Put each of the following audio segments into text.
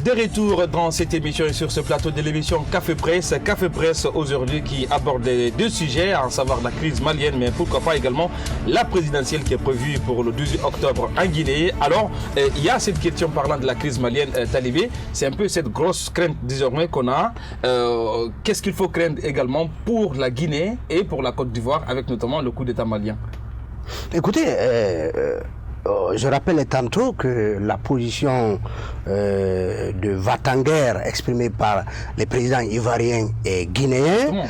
de retour dans cette émission et sur ce plateau de l'émission Café Presse. Café Presse aujourd'hui qui aborde deux sujets, à savoir la crise malienne, mais pourquoi pas également la présidentielle qui est prévue pour le 12 octobre en Guinée. Alors, il y a cette question parlant de la crise malienne, Talibé. C'est un peu cette grosse crainte désormais qu'on a. Qu'est-ce qu'il faut craindre également pour la Guinée et pour la Côte d'Ivoire, avec notamment le coup d'État malien? Écoutez, je rappelle tantôt que la position de Va-t-Enguerre exprimée par les présidents ivoiriens et guinéens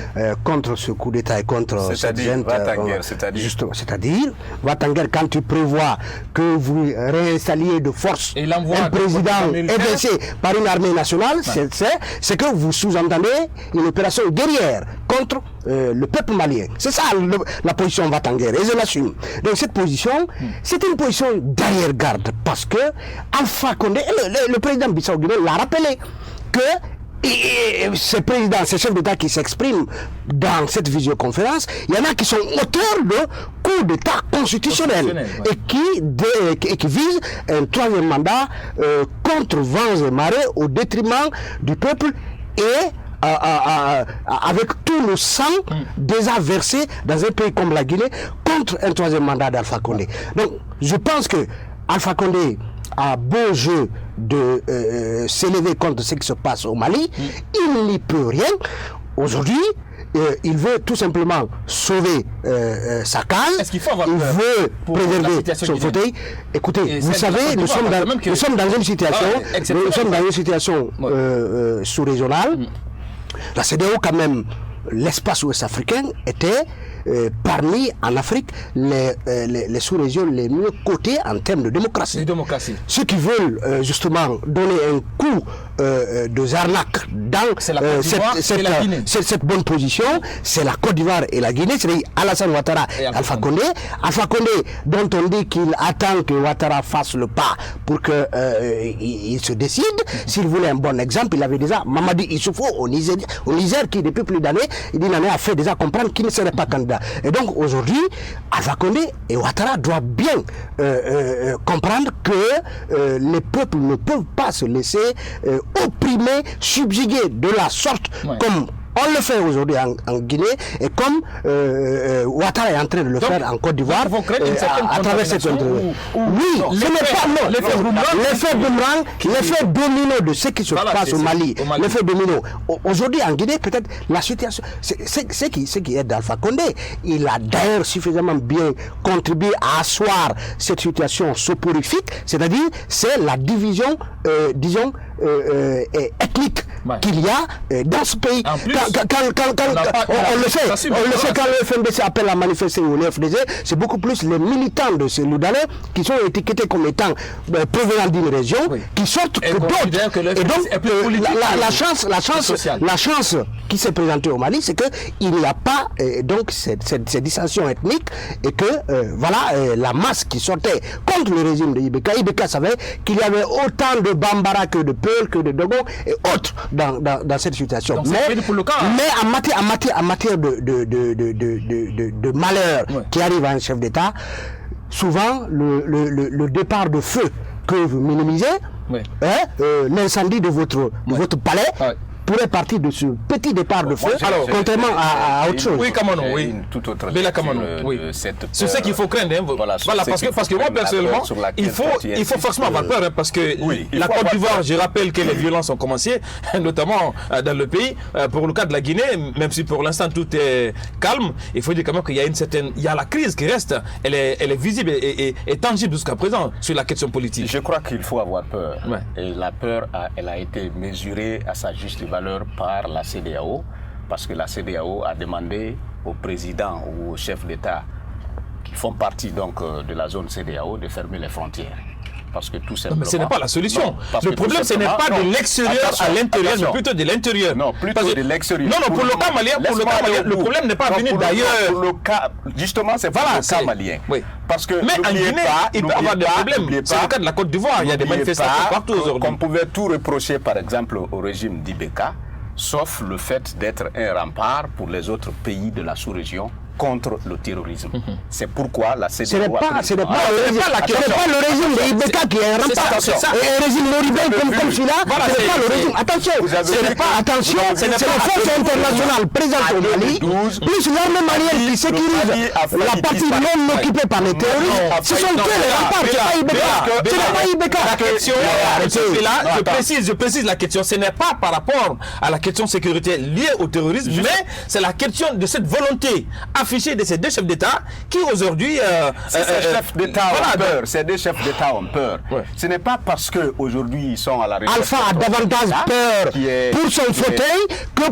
contre ce coup d'État et contre cette gente, c'est-à-dire Va-t-Enguerre, quand il prévoit que vous réinstalliez de force un président évincé par une armée nationale, c'est que vous sous-entendez une opération guerrière contre le peuple malien. C'est ça la position Va-t-Enguerre, et je l'assume. Donc cette position, c'est une position d'arrière-garde, parce que Alpha Condé, le président Bissau-Guinée l'a rappelé, que ces présidents, ces chefs d'État qui s'expriment dans cette visioconférence, il y en a qui sont auteurs de coups d'État constitutionnels et qui visent un troisième mandat contre vents et marées au détriment du peuple et avec tout le sang déjà versé dans un pays comme la Guinée contre un troisième mandat d'Alpha Condé. Donc je pense que Alpha Condé a beau jeu de s'élever contre ce qui se passe au Mali, il n'y peut rien. Aujourd'hui, il veut tout simplement sauver sa case. Est-ce qu'il faut avoir il veut préserver son fauteuil. Écoutez, vous savez, nous sommes dans une situation sous-régionale. La CEDEAO, quand même, l'espace ouest-africain était parmi, en Afrique, les sous-régions les mieux cotées en termes de démocratie. Ceux qui veulent justement donner un coup de Zarnak dans cette bonne position, c'est la Côte d'Ivoire et la Guinée, c'est-à-dire Alassane Ouattara et Alpha Condé. Alpha Condé, dont on dit qu'il attend que Ouattara fasse le pas pour qu'il se décide. S'il voulait un bon exemple, il avait déjà Mamadi Issoufou au Niger qui, depuis plus d'années, il en a fait déjà comprendre qu'il ne serait pas candidat. Et donc aujourd'hui, Alpha Condé et Ouattara doivent bien comprendre que les peuples ne peuvent pas se laisser opprimer, subjuguer de la sorte comme on le fait aujourd'hui en Guinée et comme Ouattara est en train de le faire en Côte d'Ivoire à travers cette entrevue. Oui, ce n'est pas l'effet domino de ce qui se passe au Mali. L'effet domino. Aujourd'hui en Guinée, peut-être la situation, c'est qui est d'Alpha Condé. Il a d'ailleurs suffisamment bien contribué à asseoir cette situation soporifique, c'est-à-dire c'est la division, disons, ethnique qu'il y a dans ce pays. On le sait, quand le FNDC appelle à manifester ou le FDC, c'est beaucoup plus les militants de ces Loudanais qui sont étiquetés comme étant provenant d'une région, qui sortent que d'autres. Et donc, la chance qui s'est présentée au Mali, c'est qu'il n'y a pas donc ces dissensions ethniques et que la masse qui sortait contre le régime de Ibeka savait qu'il y avait autant de Bambara que de Peul, que de Dogon et autres dans cette situation. Donc, mais en matière de malheur qui arrive à un chef d'État, souvent le départ de feu que vous minimisez, l'incendie de votre palais, pourrait partir de ce petit départ de feu, contrairement à autre chose. Oui, Kamano, oui. Tout autre c'est ce qu'il faut craindre. Parce que moi, personnellement, il faut forcément avoir peur, parce que la Côte d'Ivoire, je rappelle que les violences ont commencé, notamment dans le pays. Pour le cas de la Guinée, même si pour l'instant tout est calme, il faut dire quand même qu'il y a il y a la crise qui reste, elle est visible et tangible jusqu'à présent sur la question politique. Je crois qu'il faut avoir peur. Et la peur, elle a été mesurée à sa juste valeur par la CEDEAO, parce que la CEDEAO a demandé au président ou aux chefs d'État qui font partie donc de la zone CEDEAO de fermer les frontières. Parce que tout simplement... Mais ce n'est pas la solution. Le problème, ce n'est pas de l'extérieur à l'intérieur, mais plutôt de l'intérieur. Non, plutôt de l'extérieur. Non, pour le cas malien, le problème n'est pas venu d'ailleurs. Justement, c'est pas le cas malien. Parce que mais en Guinée, il peut y avoir des problèmes. C'est le cas de la Côte d'Ivoire. Il y a des manifestations partout aujourd'hui. Qu'on pouvait tout reprocher, par exemple, au régime d'Ibeka, sauf le fait d'être un rempart pour les autres pays de la sous-région contre le terrorisme. C'est pourquoi la CEDEAO... Ce n'est pas le régime de Ibeka qui est un rempart. Un régime moribond comme celui-là, ce n'est pas le régime. Attention, c'est les forces internationales présentes au Mali, plus l'armée malienne qui sécurise la partie non occupée par les terroristes. Ce sont eux les remparts, ce n'est pas Ibeka. La question, je précise la question, ce n'est pas par rapport à la question sécurité liée au terrorisme, mais c'est la question de cette volonté affichée de ces deux chefs d'État qui aujourd'hui... ces chefs d'État ont peur. Ces deux chefs d'État ont peur. Ouais. Ce n'est pas parce qu'aujourd'hui ils sont à la recherche... Alpha a davantage peur pour son fauteuil que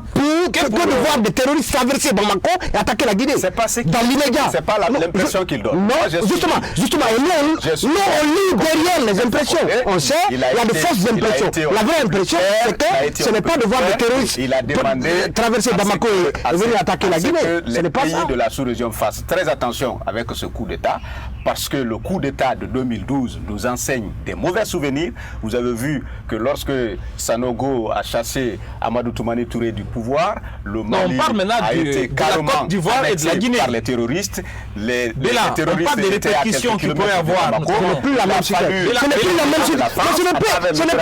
de voir des terroristes traverser Bamako et attaquer la Guinée. C'est pas dans l'immédiat. C'est pas l'impression qu'il donne. Non, justement. Et nous, on lit derrière les impressions. On sait, il y a de fausses impressions. La vraie impression, c'est que ce n'est pas de voir des terroristes traverser Bamako et venir attaquer la Guinée. Ce n'est pas ça. Les pays de la sous-région fassent très attention avec ce coup d'État, parce que le coup d'État de 2012 nous enseigne des mauvais souvenirs. Vous avez vu que lorsque Sanogo a chassé Amadou Toumani Touré du pouvoir, le Mali a été carrément annexé par les terroristes. Les terroristes on parle des répercussions qu'il pourrait avoir. Ce n'est plus la même situation. Ce n'est plus la même situation.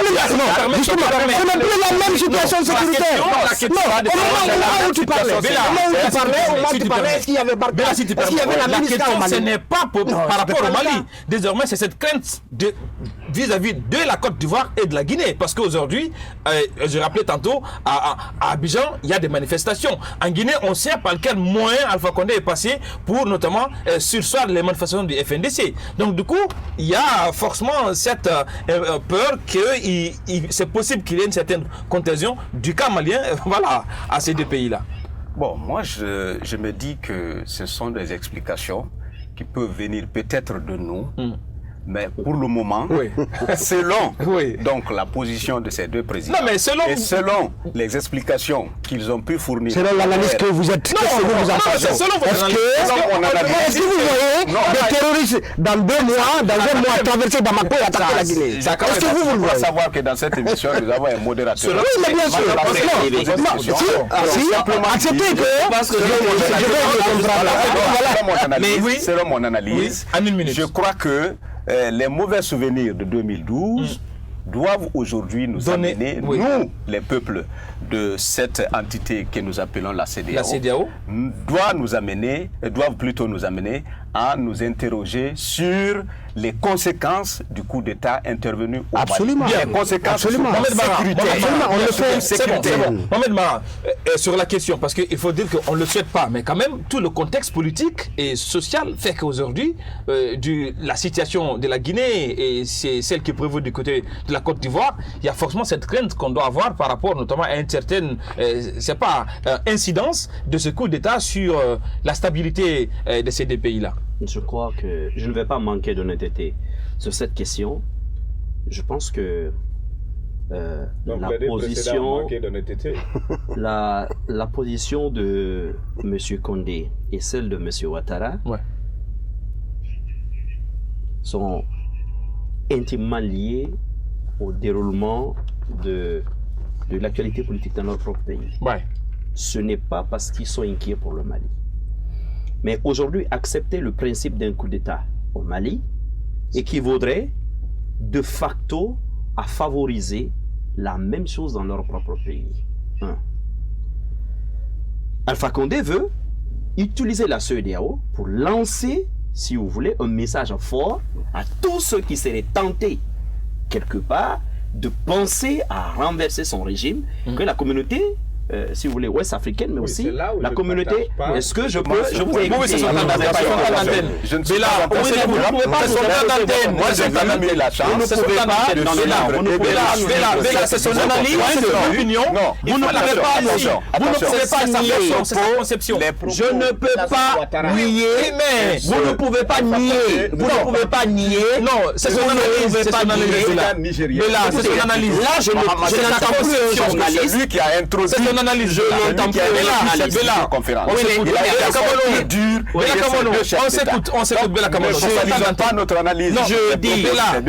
Ce n'est plus la même situation sécuritaire. Non, au moment où tu parlais, est-ce qu'il y avait Barkhane? Est-ce qu'il y avait la MINUSCA au Mali? Ce n'est pas par rapport au Mali. Désormais, c'est cette crainte vis-à-vis de la Côte d'Ivoire et de la Guinée. Parce qu'aujourd'hui, je rappelais tantôt, à Abidjan, il y a des manifestations. En Guinée, on sait par quel moyen Alpha Condé est passé pour notamment surseoir les manifestations du FNDC. Donc du coup, il y a forcément cette peur que c'est possible qu'il y ait une certaine contagion du cas malien à ces deux pays-là. Bon, moi, je me dis que ce sont des explications qui peuvent venir peut-être de nous, mais pour le moment, selon donc la position de ces deux présidents, et selon les explications qu'ils ont pu fournir, selon l'analyse que vous êtes, c'est selon votre analyse. Est-ce que vous voyez des terroristes dans 2 mois, dans 1 mois, traverser Bamako et attaquer la Guinée? Est-ce que vous voyez? Savoir que dans cette émission, nous avons un modérateur. Oui, mais bien sûr. Acceptez que selon mon analyse, je crois que les mauvais souvenirs de 2012 doivent aujourd'hui nous amener, nous, les peuples de cette entité que nous appelons la CEDEAO, doivent plutôt nous amener à nous interroger sur les conséquences du coup d'État intervenu au Mali. Les conséquences sécuritaires. Mohamed Mara, sur la question, parce qu'il faut dire qu'on ne le souhaite pas, mais quand même, tout le contexte politique et social fait qu'aujourd'hui, la situation de la Guinée et c'est celle qui prévaut du côté de la Côte d'Ivoire, il y a forcément cette crainte qu'on doit avoir par rapport notamment à une certaine, incidence de ce coup d'État sur la stabilité de ces deux pays-là. Je crois que je ne vais pas manquer d'honnêteté sur cette question. Je pense que la position de M. Condé et celle de M. Ouattara sont intimement liées au déroulement de l'actualité politique dans notre propre pays. Ce n'est pas parce qu'ils sont inquiets pour le Mali. Mais aujourd'hui, accepter le principe d'un coup d'État au Mali équivaudrait de facto à favoriser la même chose dans leur propre pays. Alpha Condé veut utiliser la CEDEAO pour lancer, si vous voulez, un message fort à tous ceux qui seraient tentés, quelque part, de penser à renverser son régime, que la communauté... si vous voulez, ouest-africaine, mais aussi la communauté. Est-ce que je peux... Je vous ai écouté. Je ne suis pas en train de... Vous ne pouvez pas... Moi, j'ai quand même eu la chance. Vous ne pouvez pas... C'est son analyse, c'est son opinion. Vous ne pouvez pas nier. Vous ne pouvez pas nier sa conception. Je ne peux pas nier, mais... Vous ne pouvez pas nier. Vous ne pouvez pas nier. Non, c'est son analyse. C'est son analyse. Mais là, c'est son analyse. Là, je n'entends plus un journaliste. Lui qui a introduit ton analyse. Je l'entends plus. Bella, on s'écoute Bella Kamolo. Pas notre analyse. Je dis, Bella,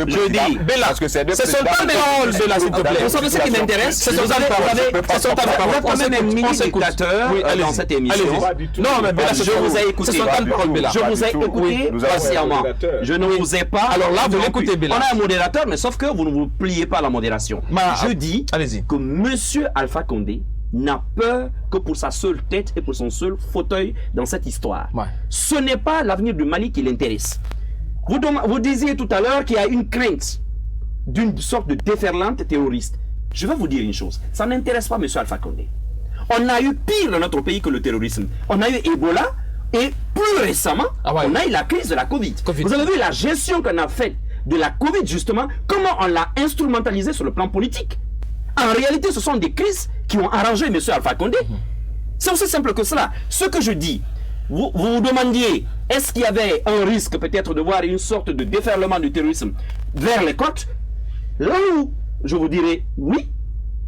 parce que c'est son temps de parole, Bella, s'il te plaît. Vous savez ce qui m'intéresse, c'est son temps de parole. Vous êtes quand même un mini-dictateur dans cette émission. Non, mais Bella, je vous ai écouté. C'est son temps de parole, Bella. Je vous ai écouté patiemment. Je ne vous ai pas. Alors là, vous l'écoutez, Bella. On a un modérateur, mais sauf que vous ne vous pliez pas à la modération. Je dis que M. Alpha Condé n'a peur que pour sa seule tête et pour son seul fauteuil dans cette histoire. Ce n'est pas l'avenir du Mali qui l'intéresse. Vous disiez tout à l'heure qu'il y a une crainte d'une sorte de déferlante terroriste. Je vais vous dire une chose, ça n'intéresse pas M. Alpha Condé. On a eu pire dans notre pays que le terrorisme. On a eu Ebola et plus récemment, on a eu la crise de la Covid. Vous avez vu la gestion qu'on a faite de la Covid justement, comment on l'a instrumentalisé sur le plan politique. En réalité, ce sont des crises qui ont arrangé M. Alpha Condé. C'est aussi simple que cela. Ce que je dis, vous vous demandiez, est-ce qu'il y avait un risque peut-être de voir une sorte de déferlement du terrorisme vers les côtes? Là où je vous dirais oui,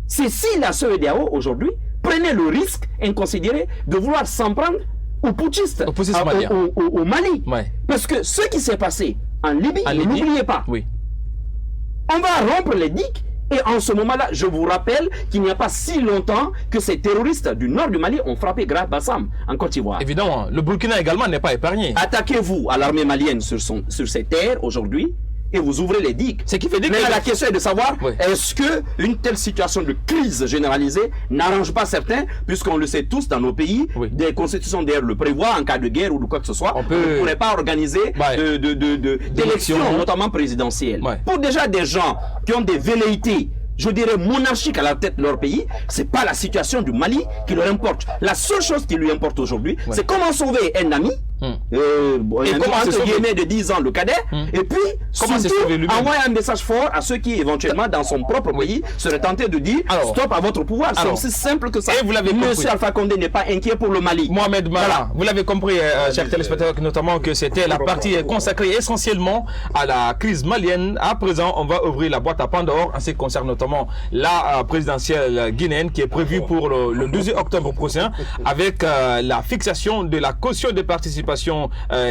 c'est si la CEDEAO aujourd'hui prenait le risque inconsidéré de vouloir s'en prendre aux putschistes, au Mali. Parce que ce qui s'est passé en Libye, ne l'oubliez pas. On va rompre les digues. Et en ce moment-là, je vous rappelle qu'il n'y a pas si longtemps que ces terroristes du nord du Mali ont frappé Grand Bassam en Côte d'Ivoire. Évidemment, le Burkina également n'est pas épargné. Attaquez-vous à l'armée malienne sur ses terres aujourd'hui et vous ouvrez les digues. Ce qui fait dire que la question est de savoir est-ce qu'une telle situation de crise généralisée n'arrange pas certains, puisqu'on le sait tous dans nos pays, des constitutions d'ailleurs le prévoient en cas de guerre ou de quoi que ce soit, on ne pourrait pas organiser d'élections, notamment présidentielles. Pour déjà des gens qui ont des velléités, je dirais monarchiques à la tête de leur pays, c'est pas la situation du Mali qui leur importe. La seule chose qui lui importe aujourd'hui, c'est comment sauver un ami, et comment entre guillemets de 10 ans le cadet, et puis surtout envoyer un message fort à ceux qui éventuellement dans son propre pays seraient tentés de dire stop à votre pouvoir. C'est aussi simple que ça. Et vous l'avez compris. Monsieur Alpha Condé n'est pas inquiet pour le Mali. Mohamed Mara, vous l'avez compris, chers téléspectateurs, notamment que c'était la partie consacrée essentiellement à la crise malienne. À présent, on va ouvrir la boîte à Pandore en ce qui concerne notamment la présidentielle guinéenne qui est prévue pour le 12 octobre prochain, avec la fixation de la caution de participation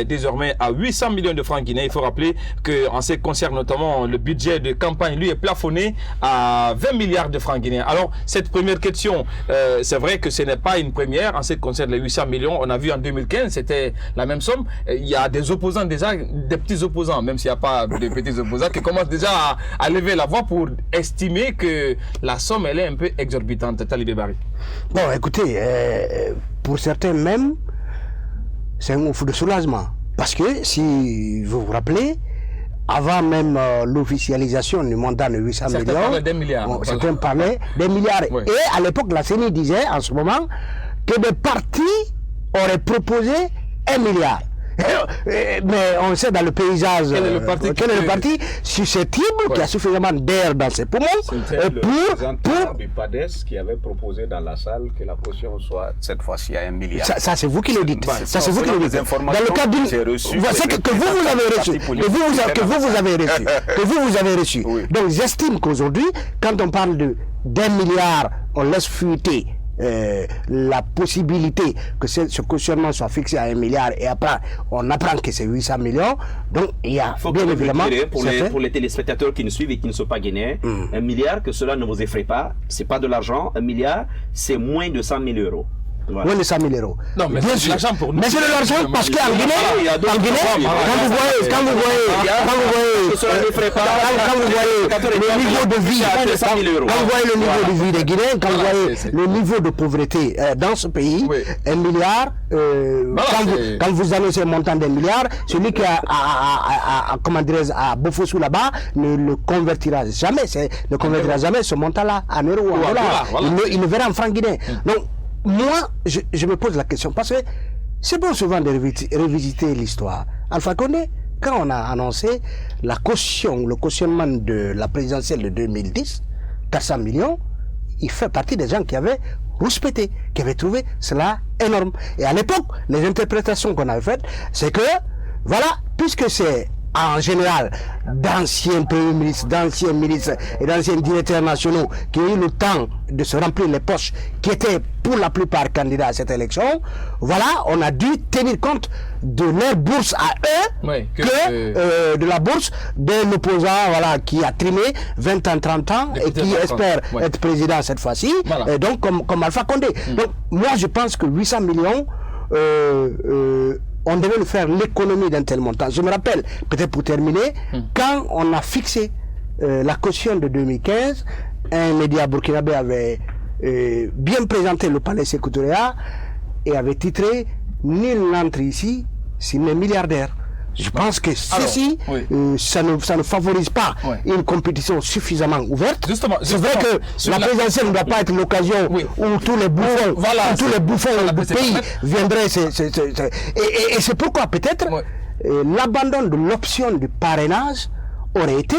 désormais à 800 millions de francs guinéens. Il faut rappeler qu'en ce qui concerne notamment le budget de campagne, lui est plafonné à 20 milliards de francs guinéens. Alors, cette première question, c'est vrai que ce n'est pas une première en ce qui concerne les 800 millions. On a vu en 2015, c'était la même somme. Il y a des opposants déjà, des petits opposants, même s'il n'y a pas de petits opposants, qui commencent déjà à lever la voix pour estimer que la somme, elle est un peu exorbitante. Talibé Bari. Bon, écoutez, pour certains même, c'est un ouf de soulagement. Parce que, si vous vous rappelez, avant même l'officialisation du montant de 800 certains millions, parlaient d'un milliard. Certains parlaient des milliards. Et à l'époque, la CENI disait, en ce moment, que des partis auraient proposé 1 milliard. Mais on sait dans le paysage quel est le parti susceptible qui a suffisamment d'air dans ses poumons pour du PADES qui avait proposé dans la salle que la caution soit cette fois-ci à 1 milliard. Ça c'est vous qui le dites. Ça c'est vous qui le dites. Dans le cadre d'une que vous avez reçu, que vous avez reçu. Donc j'estime qu'aujourd'hui, quand on parle d'1 milliard, on laisse fuiter la possibilité que ce cautionnement soit fixé à 1 milliard et après on apprend que c'est 800 millions. Donc il y a bien évidemment pour les téléspectateurs qui nous suivent et qui ne sont pas guinéens, 1 milliard, que cela ne vous effraie pas, c'est pas de l'argent. 1 milliard, c'est moins de 100 000 euros. Voilà. Moins de 100 000 euros. Non, mais bien c'est de l'argent pour nous. Mais c'est de l'argent parce qu'en Guinée, quand vous voyez le niveau de vie, quand vous voyez le niveau de vie des Guinéens, quand vous voyez le niveau de pauvreté dans ce pays, 1 milliard, quand vous annoncez un montant d'1 milliard, celui qui a Bofossou là-bas ne le convertira jamais, ce montant-là en euros ou en dollars. Il le verra en francs guinéens. Donc, moi, je me pose la question, parce que c'est bon souvent de revisiter l'histoire. Alpha Condé, quand on a annoncé la caution, le cautionnement de la présidentielle de 2010, 400 millions, il fait partie des gens qui avaient rouspété, qui avaient trouvé cela énorme. Et à l'époque, les interprétations qu'on avait faites, c'est que, voilà, puisque c'est en général d'anciens premiers ministres, d'anciens ministres et d'anciens directeurs nationaux qui ont eu le temps de se remplir les poches, qui étaient pour la plupart candidats à cette élection, voilà, on a dû tenir compte de leur bourse à eux que de la bourse d'un opposant voilà, qui a trimé 20 ans, 30 ans et qui espère être président cette fois-ci, et donc comme Alpha Condé. Donc moi je pense que 800 millions, on devait nous faire l'économie d'un tel montant. Je me rappelle, peut-être pour terminer, quand on a fixé la caution de 2015, un média burkinabé avait bien présenté le palais Sékou Touré et avait titré « Nul n'entre ici s'il n'est milliardaire ». Je pense que ceci, ça ne favorise pas une compétition suffisamment ouverte. C'est vrai que la présidentielle ne doit pas être l'occasion où tous les bouffons, du pays viendraient. Et c'est pourquoi peut-être l'abandon de l'option du parrainage aurait été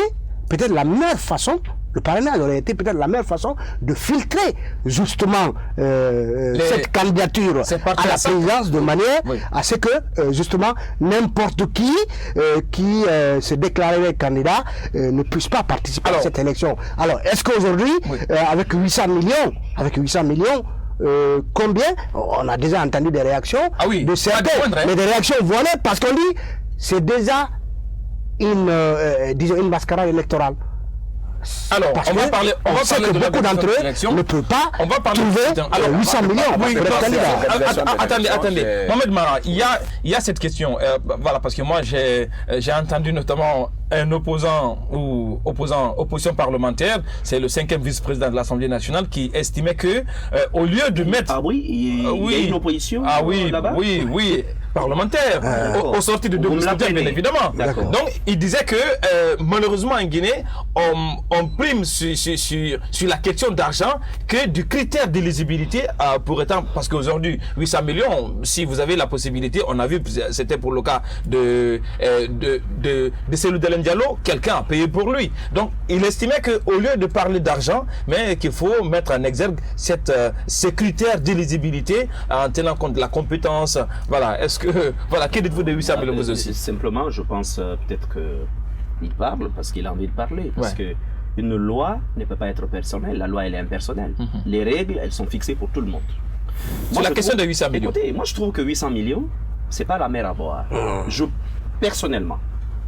peut-être la meilleure façon. Le parrainage aurait été peut-être la meilleure façon de filtrer justement cette candidature à la présidence de manière à ce que justement n'importe qui se déclarerait candidat ne puisse pas participer à cette élection. Alors est-ce qu'aujourd'hui avec 800 millions combien on a déjà entendu des réactions de certains, mais des réactions voilées parce qu'on dit c'est déjà une mascarade électorale. Alors, on va parler que beaucoup d'entre eux ne peuvent pas trouver 800 millions pour être candidat. Attendez. Mohamed Mara, il y a cette question. Voilà, parce que moi, j'ai entendu notamment un opposition parlementaire, c'est le 5e vice-président de l'Assemblée nationale qui estimait que au lieu de mettre... Ah oui, il y a une opposition là-bas? Oui, parlementaire, au sorti de 2017, bien évidemment. Donc, il disait que malheureusement en Guinée, on prime sur la question d'argent que du critère d'éligibilité pour étant, parce qu'aujourd'hui, 800 millions, si vous avez la possibilité, on a vu, c'était pour le cas de Cellou Dalein Diallo, quelqu'un a payé pour lui. Donc, il estimait qu'au lieu de parler d'argent, mais qu'il faut mettre en exergue ces critères d'éligibilité en tenant compte de la compétence. Voilà, que dites-vous de 800 millions vous aussi? Simplement, je pense peut-être qu'il parle parce qu'il a envie de parler. Parce que une loi ne peut pas être personnelle, la loi elle est impersonnelle. Les règles, elles sont fixées pour tout le monde. Sur la question de 800 millions. Écoutez, moi je trouve que 800 millions, c'est pas la mer à boire. Personnellement,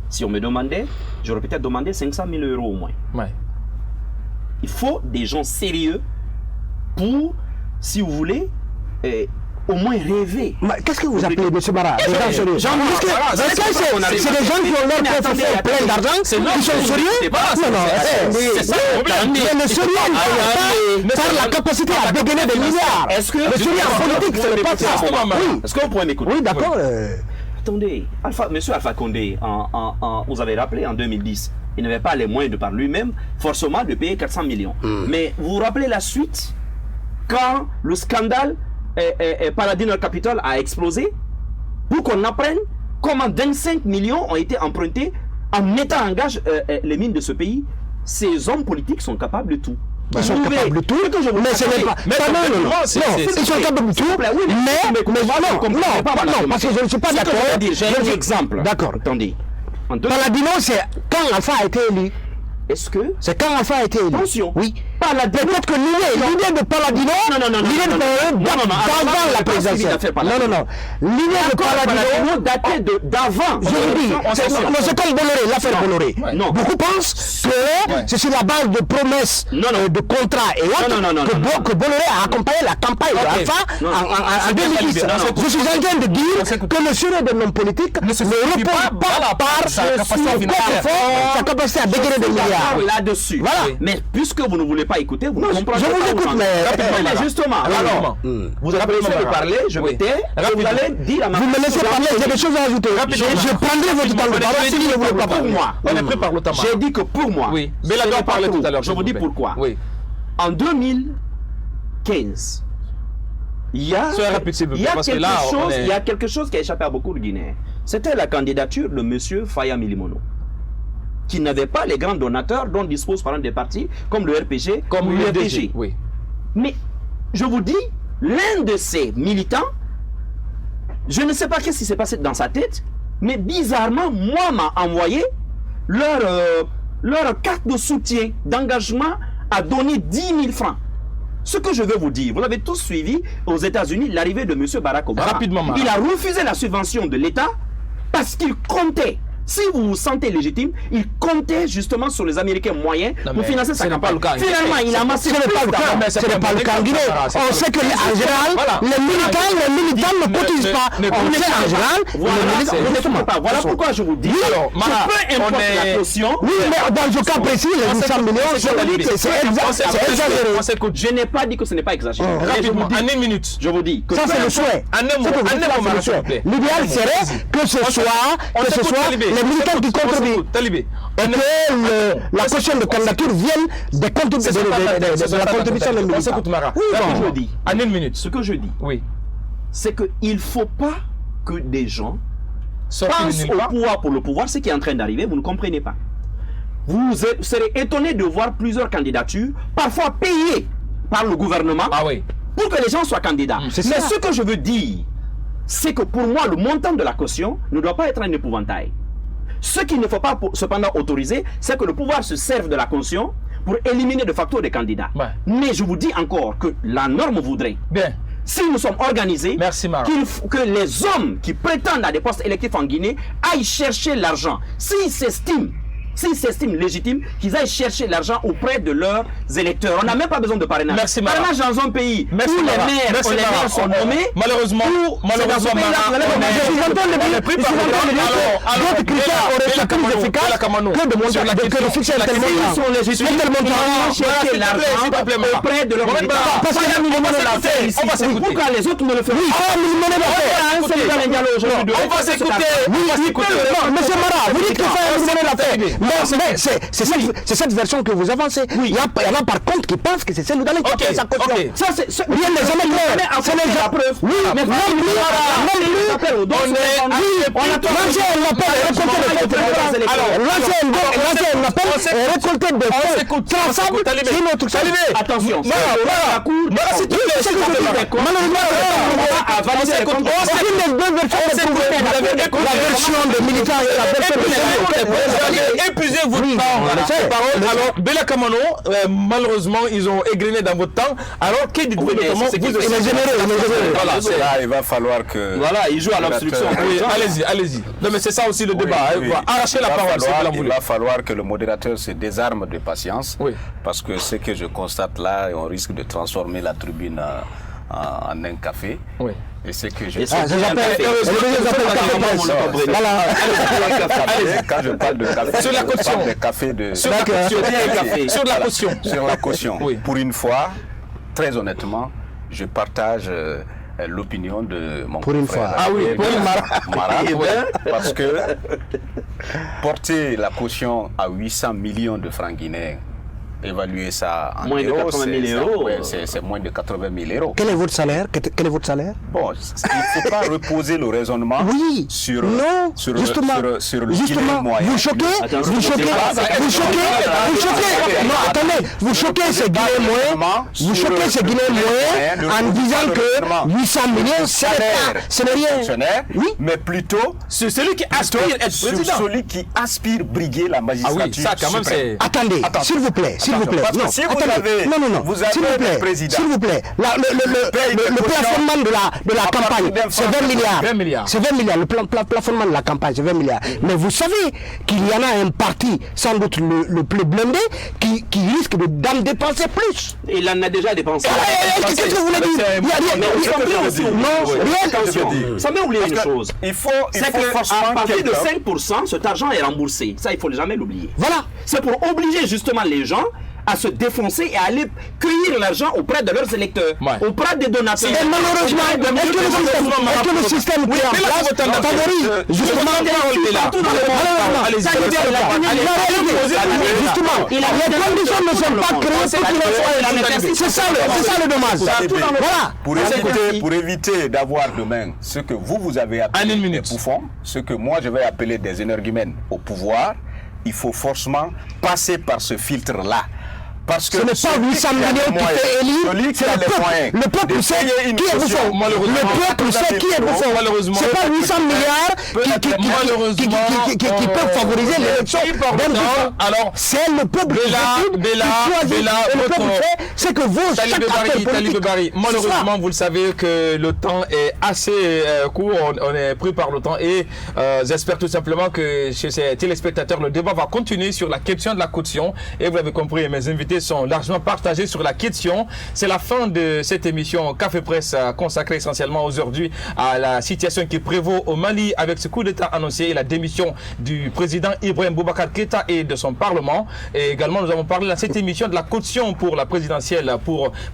si on me demandait, j'aurais peut-être demandé 500 000 euros au moins. Il faut des gens sérieux pour, si vous voulez, au moins rêver. Qu'est-ce que vous appelez, M. Mara, des gens sérieux? C'est des gens qui ont leur portefeuille plein d'argent, qui sont sérieux? C'est ça le problème. Mais le sérieux, par la capacité à dégainer des milliards. Est-ce que le sérieux en politique, ce n'est pas ça. Est-ce que vous pouvez m'écouter? Oui, d'accord. Attendez, Monsieur Alpha Condé, vous avez rappelé, en 2010, il n'avait pas les moyens de par lui-même, forcément, de payer 400 millions. Mais vous vous rappelez la suite, quand le scandale Paladino Capital a explosé, pour qu'on apprenne comment 25 millions ont été empruntés en mettant en gage les mines de ce pays. Ces hommes politiques sont capables de tout. Ils sont capables de tout, mais ce n'est pas... Non, ils sont capables de tout, mais non, parce que je ne suis pas d'accord. J'ai un exemple. D'accord. Attendez. Paladino, c'est quand Alpha a été élu. Est-ce que... C'est quand Alpha a été élu. Attention. Oui. Peut-être que l'idée de Paladino... L'idée de Paladino d'avant la présidentielle. Non. L'idée de Paladino datait d'avant. Je vous dis, c'est comme Bolloré, l'affaire Bolloré. Beaucoup pensent que c'est sur la base de promesses, de contrats et autres que Bolloré a accompagné la campagne d'Alpha en 2010. Je suis en train de dire que le sujet de l'homme politique ne repose pas par sa capacité à dégainer des milliards. Là-dessus. Mais puisque vous ne voulez pas écouter, vous ne comprenez pas. Je vous écoute, mais justement, alors, vous avez laissé de parler, je me tais, vous allez dire à ma... Vous me laissez parler, j'ai des choses à ajouter. Je prendrai votre temps de parole si vous ne voulez pas pour moi. On est prêt par le temps. J'ai dit que pour moi. Oui, mais là, on parlait tout à l'heure. Je vous dis pourquoi. En 2015, il y a quelque chose qui a échappé à beaucoup de Guinéens. C'était la candidature de M. Faya Milimono, qui n'avait pas les grands donateurs dont disposent par exemple des partis comme le RPG, comme l'URDG. Oui. Mais je vous dis, l'un de ces militants, je ne sais pas qu'est-ce qui s'est passé dans sa tête, Mais bizarrement, moi, m'a envoyé leur carte de soutien, d'engagement à donner 10 000 francs. Ce que je veux vous dire, vous avez tous suivi aux États-Unis l'arrivée de M. Barack Obama. Rapidement, il a refusé la subvention de l'État parce qu'il comptait. Si vous vous sentez légitime, il comptait justement sur les Américains moyens pour financer sa campagne. Finalement, il a amassé. Ce n'est pas le cas en Guinée. On sait que en général, les militants ne cotisent pas. On sait en général, les militants pas. Voilà pourquoi je vous dis. Peu importe la caution. Oui, mais dans ce cas précis, les 800 millions, c'est exagéré. Je n'ai pas dit que ce n'est pas exagéré. Rapidement, en une minute. Je vous dis. Ça, c'est le souhait. L'idéal serait que ce soit les militants qui contribuent et que la question de candidature vienne de la contribution des militants. En une minute. Ce que je dis, c'est qu'il ne faut pas que des gens pensent au pouvoir pour le pouvoir, ce qui est en train d'arriver, vous ne comprenez pas. Vous serez étonné de voir plusieurs candidatures, parfois payées par le gouvernement, pour que les gens soient candidats. Mais ce que je veux dire, c'est que pour moi, le montant de la caution ne doit pas être un épouvantail. Ce qu'il ne faut pas cependant autoriser, c'est que le pouvoir se serve de la caution pour éliminer de facto des candidats. Mais je vous dis encore que la norme voudrait, si nous sommes organisés, que les hommes qui prétendent à des postes électifs en Guinée aillent chercher l'argent. S'ils s'estiment légitimes, qu'ils aillent chercher l'argent auprès de leurs électeurs. On n'a même pas besoin de parrainage. Parrainage dans un pays où les maires sont nommés. Malheureusement, votre critère aurait été plus efficace que de fixer un tel montant. Ils sont légitimes, ils chercher l'argent auprès de leurs électeurs. Parce qu'il y a un minimum d'affaires ici. Pourquoi les autres ne le font pas? On va s'écouter. Monsieur Mara, vous dites que c'est un minimum d'affaires. Mais c'est cette version que vous avancez. Il y en a par contre qui pensent que c'est celle où dans les cas sa caution. Ça, c'est rien n'est jamais clair. C'est la preuve. Oui, mais récolter des fonds traçables sur notre sol. Attention. La version des militants et la version épuisez votre temps. Alors, Bella Kamano, malheureusement, ils ont égrené dans votre temps. Alors, que dites-vous notamment? Là, il va falloir que... Voilà, ils jouent à l'obstruction. Allez-y. Non, mais c'est ça aussi le débat. Arracher la parole, il va falloir que le modérateur se désarme de patience. Parce que ce que je constate là, on risque de transformer la tribune en un café. Et c'est que je... Quand je parle de café, sur la caution. Sur la caution. Pour une fois, très honnêtement, je partage l'opinion de mon frère. Mara, parce que porter la caution à 800 millions de francs guinéens, évaluer ça en moins euros, de 80 000 euros. C'est moins de 80 000 euros. Quel est votre salaire? Bon, il ne faut pas reposer le raisonnement sur le Guinéen moyen. Vous choquez. Non, attendez, vous choquez ces Guinéens moyens en disant que 800 millions, ce n'est rien. Mais plutôt sur celui qui aspire être président. Sur celui qui aspire briguer la magistrature. Attendez, s'il vous plaît. Parce que si vous avez le président. S'il vous plaît. Le plafonnement de la campagne, c'est 20 milliards. C'est 20 milliards. Le plafonnement de la campagne, c'est 20 milliards. Mais vous savez qu'il y en a un parti, sans doute le plus blindé, qui risque d'en dépenser plus. Il en a déjà dépensé. Qu'est-ce que vous voulez dire? Non, ça m'a oublié une chose. Il faut à partir de 5%, cet argent est remboursé. Ça, il ne faut jamais l'oublier. Voilà. C'est pour obliger justement les gens à se défoncer et à aller cueillir l'argent auprès de leurs électeurs, auprès des donateurs. Et malheureusement, est-ce que le système qui est en place favorise justement les conditions ne sont pas créées. C'est ça le dommage. Pour éviter d'avoir demain ce que vous avez appelé des bouffons, ce que moi je vais appeler des énergumènes au pouvoir, il faut forcément passer par ce filtre-là. Parce que ce n'est pas 800 millions qui fait élire, c'est le peuple sait qui est bouffon. Le peuple sait qui est bouffon. C'est pas 800 milliards qui peuvent favoriser l'élection d'un bouffon. Alors, c'est le peuple qui choisit. Et le peuple sait, c'est que vous, chaque acteur politique... Malheureusement, vous le savez que le temps est assez court, on est pris par le temps et j'espère tout simplement que chez ces téléspectateurs, le débat va continuer sur la question de la caution. Et vous l'avez compris, mes invités sont largement partagés sur la question. C'est la fin de cette émission Café Presse consacrée essentiellement aujourd'hui à la situation qui prévaut au Mali avec ce coup d'État annoncé et la démission du président Ibrahim Boubacar Keïta et de son Parlement. Et également, nous avons parlé dans cette émission de la caution pour la présidentielle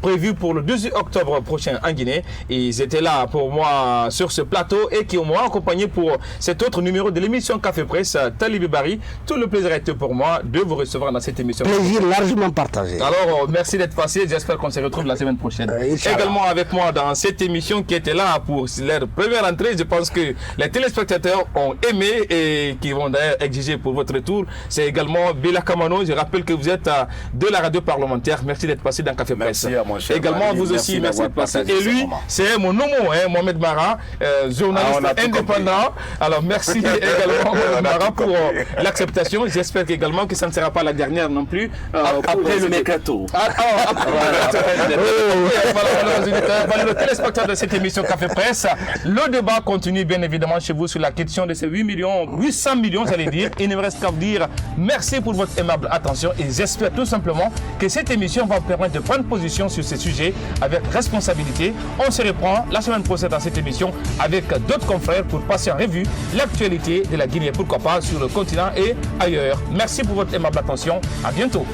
prévue pour le 12 octobre prochain en Guinée. Ils étaient là pour moi sur ce plateau et qui m'ont accompagné pour cet autre numéro de l'émission Café Presse. Talibé Bari, tout le plaisir a été pour moi de vous recevoir dans cette émission. Plaisir largement partagé. Alors, merci d'être passé. J'espère qu'on se retrouve la semaine prochaine. Également avec moi dans cette émission qui était là pour leur première entrée. Je pense que les téléspectateurs ont aimé et qui vont d'ailleurs exiger pour votre retour. C'est également Bella Kamano. Je rappelle que vous êtes de la radio parlementaire. Merci d'être passé dans Café Presse. Merci à mon cher également Mali, vous aussi, merci d'être passé. Et lui, moment. C'est mon nom, Mohamed Mara, journaliste indépendant. Alors merci également Mohamed Mara pour l'acceptation. J'espère également que ça ne sera pas la dernière non plus. Après le mercato. Voilà, le téléspectateur de cette émission Café Presse. Le débat continue bien évidemment chez vous sur la question de ces 800 millions, j'allais dire. Il ne me reste qu'à vous dire merci pour votre aimable attention et j'espère tout simplement que cette émission va vous permettre de prendre position sur ces sujets avec responsabilité. On se reprend la semaine prochaine dans cette émission avec d'autres confrères pour passer en revue l'actualité de la Guinée, pourquoi pas sur le continent et ailleurs. Merci pour votre aimable attention. À bientôt.